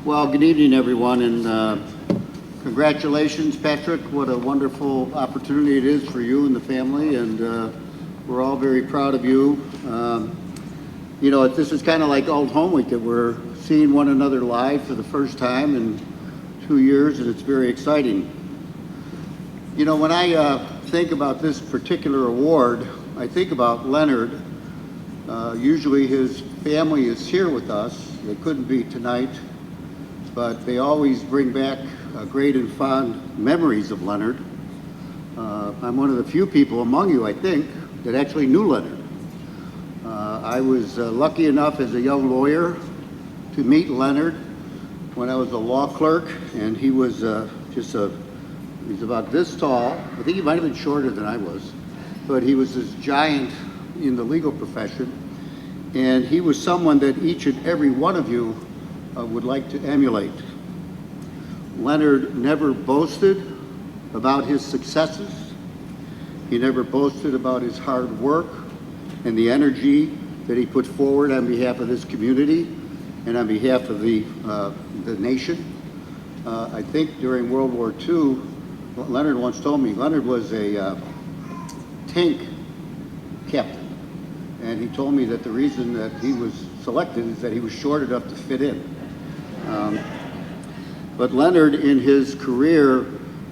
Well, good evening, everyone, and congratulations, Patrick. What a wonderful opportunity it is for you and the family, and we're all very proud of you. You know, this is kind of like Old Home Week, that we're seeing one another live for the first time in 2 years, and it's very exciting. You know, when I think about this particular award, I think about Leonard. Usually his family is here with us. They couldn't be tonight, but they always bring back great and fond memories of Leonard. I'm one of the few people among you, I think, that actually knew Leonard. I was lucky enough as a young lawyer to meet Leonard when I was a law clerk, and he was he's about this tall. I think he might have been shorter than I was, but he was this giant in the legal profession, and he was someone that each and every one of you would like to emulate. Leonard never boasted about his successes. He never boasted about his hard work and the energy that he put forward on behalf of this community and on behalf of the nation. I think during World War II, Leonard once told me, Leonard was a tank captain. And he told me that the reason that he was selected is that he was short enough to fit in. But Leonard, in his career,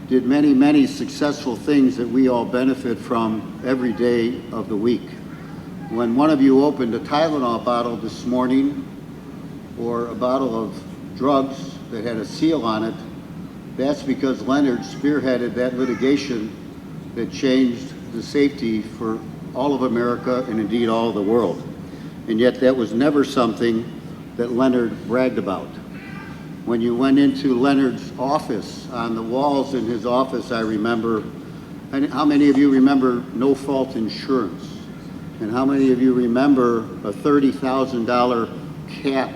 did many, many successful things that we all benefit from every day of the week. When one of you opened a Tylenol bottle this morning, or a bottle of drugs that had a seal on it, that's because Leonard spearheaded that litigation that changed the safety for all of America and indeed all of the world. And yet that was never something that Leonard bragged about. When you went into Leonard's office, on the walls in his office, I remember, how many of you remember no-fault insurance? And how many of you remember a $30,000 cap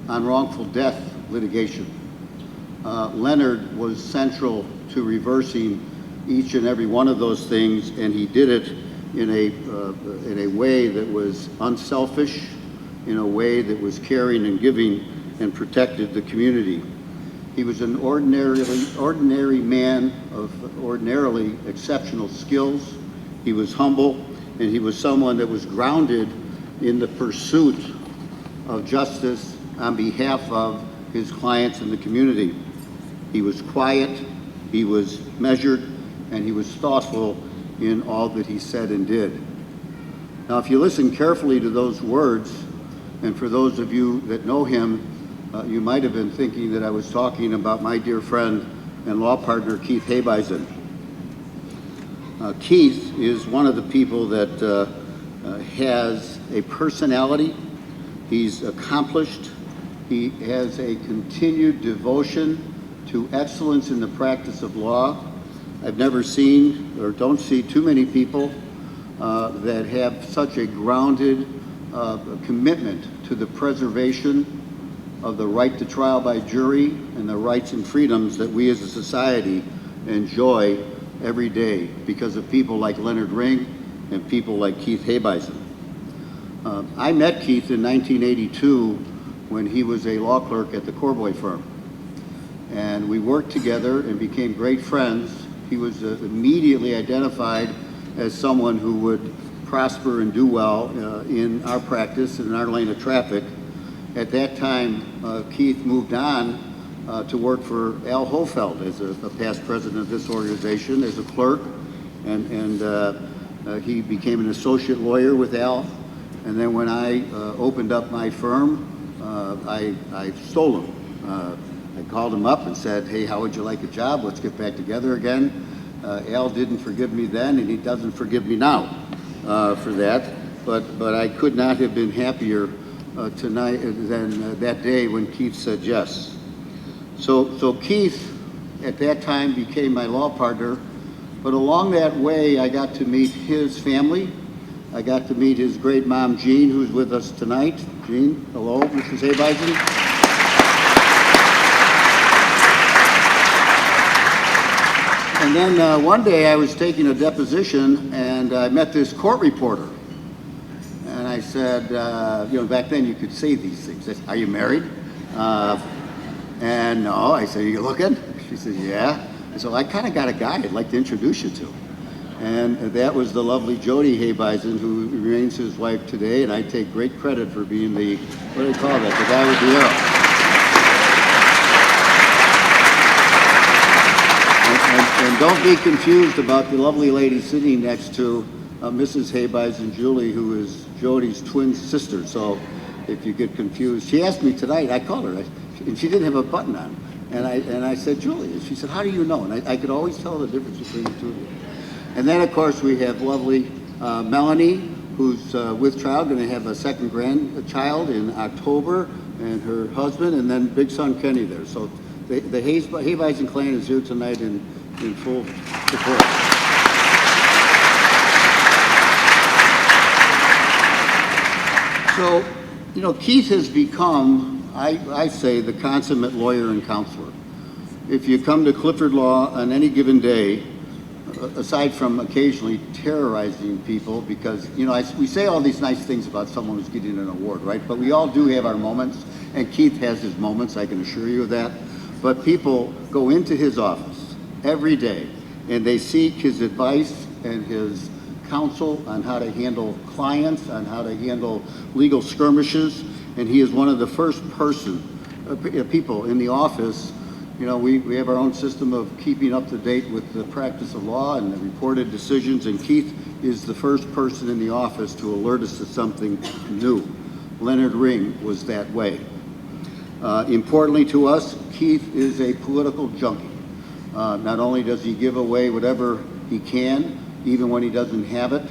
on wrongful death litigation? Leonard was central to reversing each and every one of those things, and he did it in a way that was unselfish, in a way that was caring and giving and protected the community. He was an ordinary man of ordinarily exceptional skills. He was humble, and he was someone that was grounded in the pursuit of justice on behalf of his clients and the community. He was quiet, he was measured, and he was thoughtful in all that he said and did. Now, if you listen carefully to those words, and for those of you that know him, you might have been thinking that I was talking about my dear friend and law partner, Keith Hebeisen. Keith is one of the people that has a personality. He's accomplished. He has a continued devotion to excellence in the practice of law. I've never seen or don't see too many people that have such a grounded commitment to the preservation of the right to trial by jury and the rights and freedoms that we as a society enjoy every day because of people like Leonard Ring and people like Keith Hebeisen. I met Keith in 1982 when he was a law clerk at the Corboy firm. And we worked together and became great friends. He was immediately identified as someone who would prosper and do well in our practice and in our lane of traffic. At that time, Keith moved on to work for Al Hofeld as a past president of this organization, as a clerk, and he became an associate lawyer with Al. And then when I opened up my firm, I stole him. I called him up and said, hey, how would you like a job? Let's get back together again. Al didn't forgive me then, and he doesn't forgive me now for that. But I could not have been happier tonight than that day when Keith said yes. So Keith, at that time, became my law partner. But along that way, I got to meet his family. I got to meet his great mom, Jean, who's with us tonight. Jean, hello, Mrs. Hebeisen. And then one day I was taking a deposition and I met this court reporter. And I said, back then you could say these things. Are you married? And no, I said, you looking? She said, yeah. I said, well, I kind of got a guy I'd like to introduce you to. And that was the lovely Jody Hebeisen, who remains his wife today, and I take great credit for being the, what do they call that, the guy with the arrow. And don't be confused about the lovely lady sitting next to Mrs. Hebeisen, Julie, who is Jody's twin sister. So if you get confused, she asked me tonight, I called her, and she didn't have a button on. And I said, Julie, and she said, how do you know? And I could always tell the difference between the two of you. And then, of course, we have lovely Melanie, who's with child, going to have a second grandchild in October, and her husband, and then big son Kenny there. So the Hebeisen clan is here tonight in full support. So, you know, Keith has become, I say, the consummate lawyer and counselor. If you come to Clifford Law on any given day, aside from occasionally terrorizing people, because, you know, we say all these nice things about someone who's getting an award, right? But we all do have our moments, and Keith has his moments, I can assure you of that. But people go into his office every day, and they seek his advice and his counsel on how to handle clients, on how to handle legal skirmishes, and he is one of the first people in the office. You know, we have our own system of keeping up to date with the practice of law and the reported decisions, and Keith is the first person in the office to alert us to something new. Leonard Ring was that way. Importantly to us, Keith is a political junkie. Not only does he give away whatever he can, even when he doesn't have it,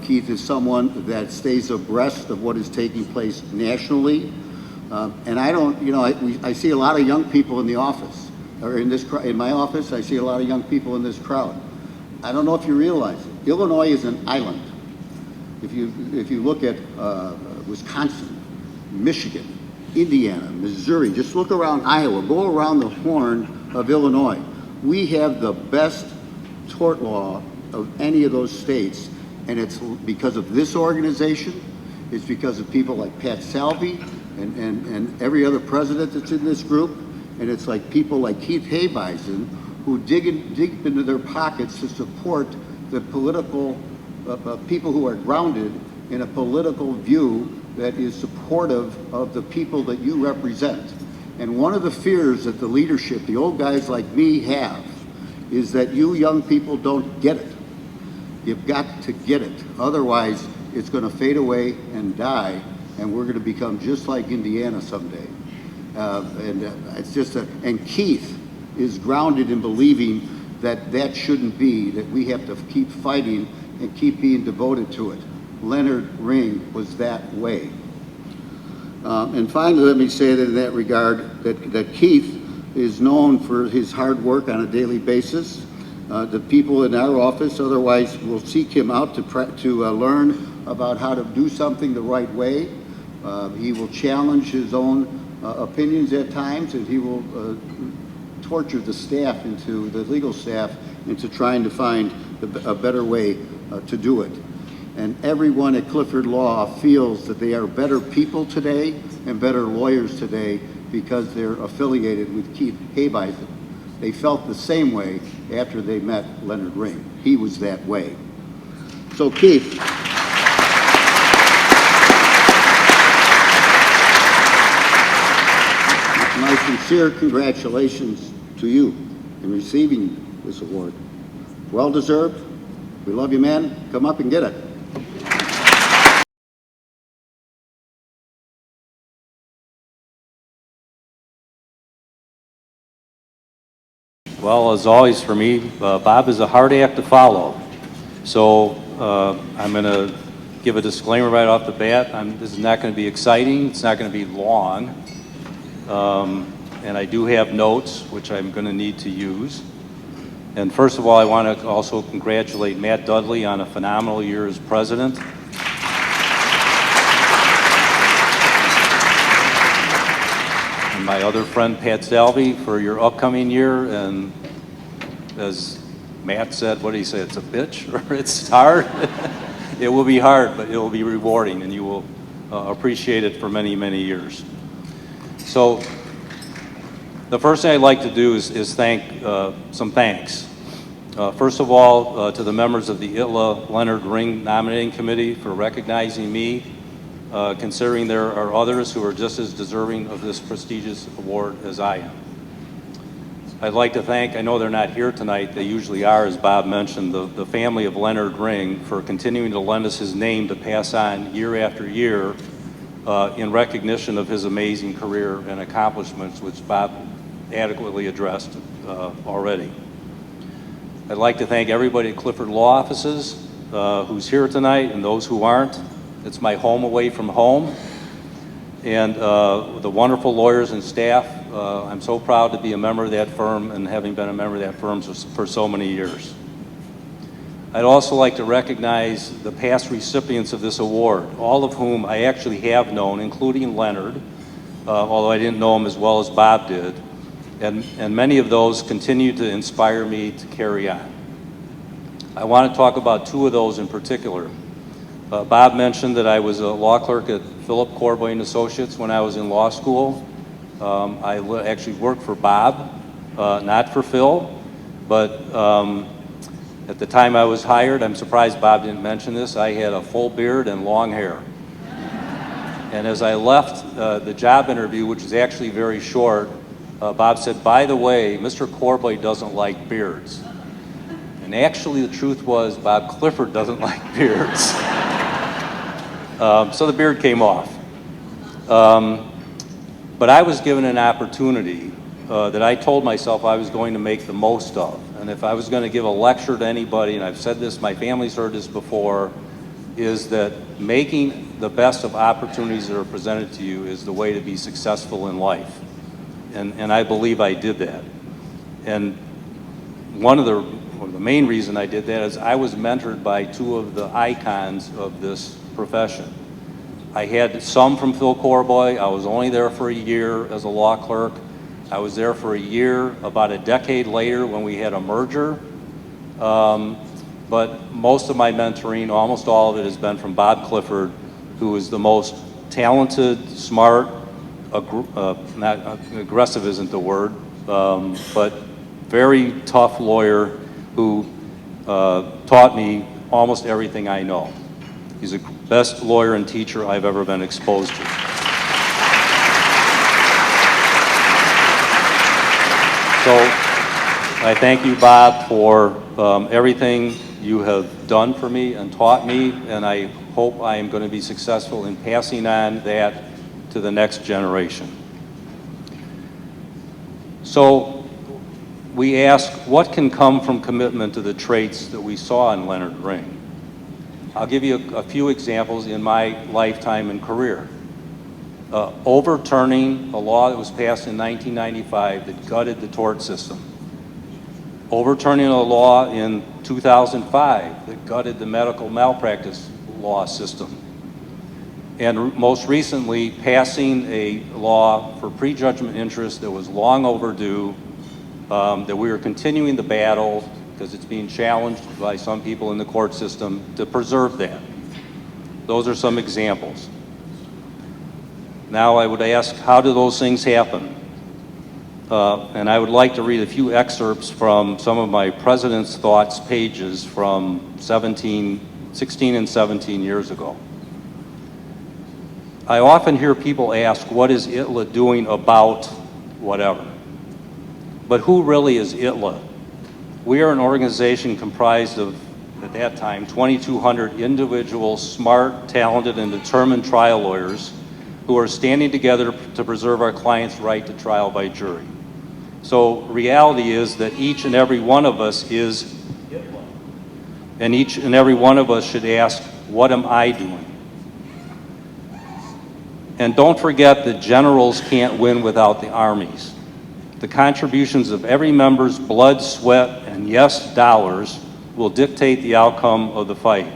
Keith is someone that stays abreast of what is taking place nationally. And I don't, you know, I see a lot of young people in the office, or in my office, I see a lot of young people in this crowd. I don't know if you realize it. Illinois is an island. If you look at Wisconsin, Michigan, Indiana, Missouri, just look around Iowa, go around the horn of Illinois. We have the best tort law of any of those states, and it's because of this organization. It's because of people like Pat Salvi and every other president that's in this group, and it's like people like Keith Hebeisen who dig into their pockets to support the political people who are grounded in a political view that is supportive of the people that you represent. And one of the fears that the leadership, the old guys like me have, is that you young people don't get it. You've got to get it. Otherwise, it's going to fade away and die, and we're going to become just like Indiana someday. It's just and Keith is grounded in believing that that shouldn't be, that we have to keep fighting and keep being devoted to it. Leonard Ring was that way. And finally, let me say that in that regard, that Keith is known for his hard work on a daily basis. The people in our office otherwise will seek him out to learn about how to do something the right way. He will challenge his own opinions at times, and he will torture the staff, the legal staff, into trying to find a better way to do it. And everyone at Clifford Law feels that they are better people today and better lawyers today because they're affiliated with Keith Hebeisen. They felt the same way after they met Leonard Ring. He was that way. So Keith, my sincere congratulations to you in receiving this award. Well deserved. We love you, man. Come up and get it. Well, as always for me, Bob is a hard act to follow. So I'm going to give a disclaimer right off the bat. This is not going to be exciting. It's not going to be long. And I do have notes, which I'm going to need to use. And first of all, I want to also congratulate Matt Dudley on a phenomenal year as president. And my other friend, Pat Salvi, for your upcoming year. And as Matt said, what did he say? It's a bitch, or it's hard? It will be hard, but it will be rewarding, and you will appreciate it for many, many years. So The first thing I'd like to do is thank some thanks. First of all, to the members of the ITLA Leonard Ring Nominating Committee for recognizing me, considering there are others who are just as deserving of this prestigious award as I am. I'd like to thank, I know they're not here tonight, they usually are, as Bob mentioned, the family of Leonard Ring for continuing to lend us his name to pass on year after year in recognition of his amazing career and accomplishments, which Bob adequately addressed already. I'd like to thank everybody at Clifford Law Offices who's here tonight and those who aren't. It's my home away from home. And the wonderful lawyers and staff. I'm so proud to be a member of that firm and having been a member of that firm for so many years. I'd also like to recognize the past recipients of this award, all of whom I actually have known, including Leonard, although I didn't know him as well as Bob did. And many of those continue to inspire me to carry on. I want to talk about two of those in particular. Bob mentioned that I was a law clerk at Philip Corboy and Associates when I was in law school. I actually worked for Bob, not for Phil, but at the time I was hired, I'm surprised Bob didn't mention this, I had a full beard and long hair. And as I left the job interview, which was actually very short, Bob said, by the way, Mr. Corboy doesn't like beards. And actually the truth was Bob Clifford doesn't like beards. So the beard came off. But I was given an opportunity that I told myself I was going to make the most of. And if I was going to give a lecture to anybody, and I've said this, my family's heard this before, is that making the best of opportunities that are presented to you is the way to be successful in life. And I believe I did that. And the main reason I did that is I was mentored by two of the icons of this profession. I had some from Phil Corboy. I was only there for a year as a law clerk. I was there for a year about a decade later when we had a merger. But most of my mentoring, almost all of it, has been from Bob Clifford, who is the most talented, smart, not aggressive isn't the word, but very tough lawyer who taught me almost everything I know. He's the best lawyer and teacher I've ever been exposed to. So I thank you, Bob, for everything you have done for me and taught me, and I hope I am going to be successful in passing on that to the next generation. So we ask, what can come from commitment to the traits that we saw in Leonard Ring? I'll give you a few examples in my lifetime and career. Overturning a law that was passed in 1995 that gutted the tort system. Overturning a law in 2005 that gutted the medical malpractice law system. And most recently, passing a law for prejudgment interest that was long overdue, that we are continuing the battle because it's being challenged by some people in the court system to preserve that. Those are some examples. Now I would ask, how do those things happen? And I would like to read a few excerpts from some of my President's Thoughts pages from 16 and 17 years ago. I often hear people ask, what is ITLA doing about whatever? But who really is ITLA? We are an organization comprised of, at that time, 2,200 individual, smart, talented, and determined trial lawyers who are standing together to preserve our clients' right to trial by jury. So reality is that each and every one of us is ITLA. And each and every one of us should ask, what am I doing? And don't forget that generals can't win without the armies. The contributions of every member's blood, sweat, and yes, dollars will dictate the outcome of the fight.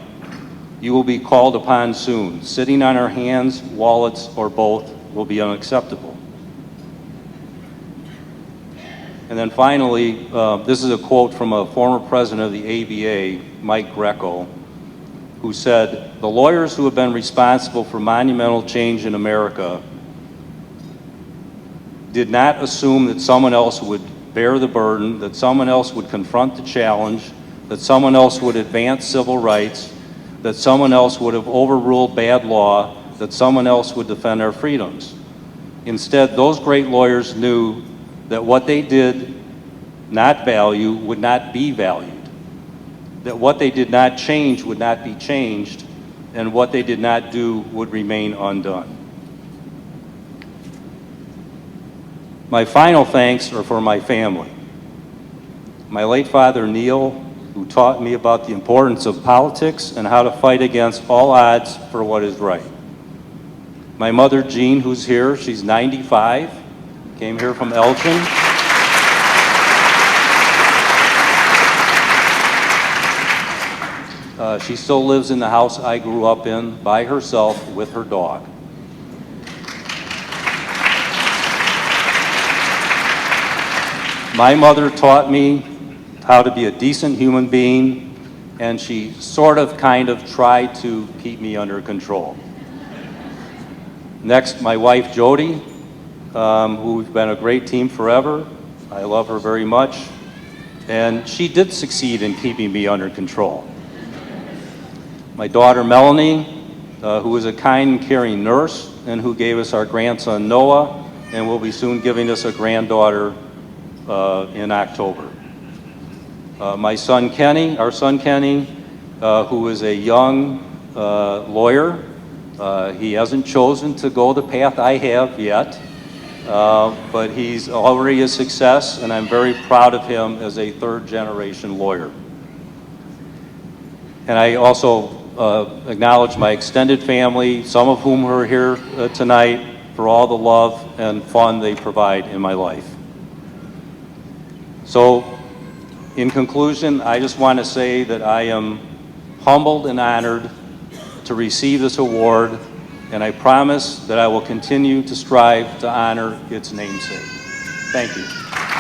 You will be called upon soon. Sitting on our hands, wallets, or both will be unacceptable. And then finally, this is a quote from a former president of the ABA, Mike Greco, who said, "The lawyers who have been responsible for monumental change in America did not assume that someone else would bear the burden, that someone else would confront the challenge, that someone else would advance civil rights, that someone else would have overruled bad law, that someone else would defend our freedoms. Instead, those great lawyers knew that what they did not value would not be valued, that what they did not change would not be changed, and what they did not do would remain undone. My final thanks are for my family. My late father, Neil, who taught me about the importance of politics and how to fight against all odds for what is right. My mother, Jean, who's here, she's 95, came here from Elgin. She still lives in the house I grew up in by herself with her dog. My mother taught me how to be a decent human being, and she sort of kind of tried to keep me under control. Next, my wife, Jody, who's been a great team forever. I love her very much, and she did succeed in keeping me under control. My daughter, Melanie, who is a kind and caring nurse and who gave us our grandson, Noah, and will be soon giving us a granddaughter in October. My son, Kenny, our son, Kenny, who is a young lawyer. He hasn't chosen to go the path I have yet, but he's already a success, and I'm very proud of him as a third-generation lawyer. And I also acknowledge my extended family, some of whom are here tonight, for all the love and fun they provide in my life. So, in conclusion, I just want to say that I am humbled and honored to receive this award, and I promise that I will continue to strive to honor its namesake. Thank you.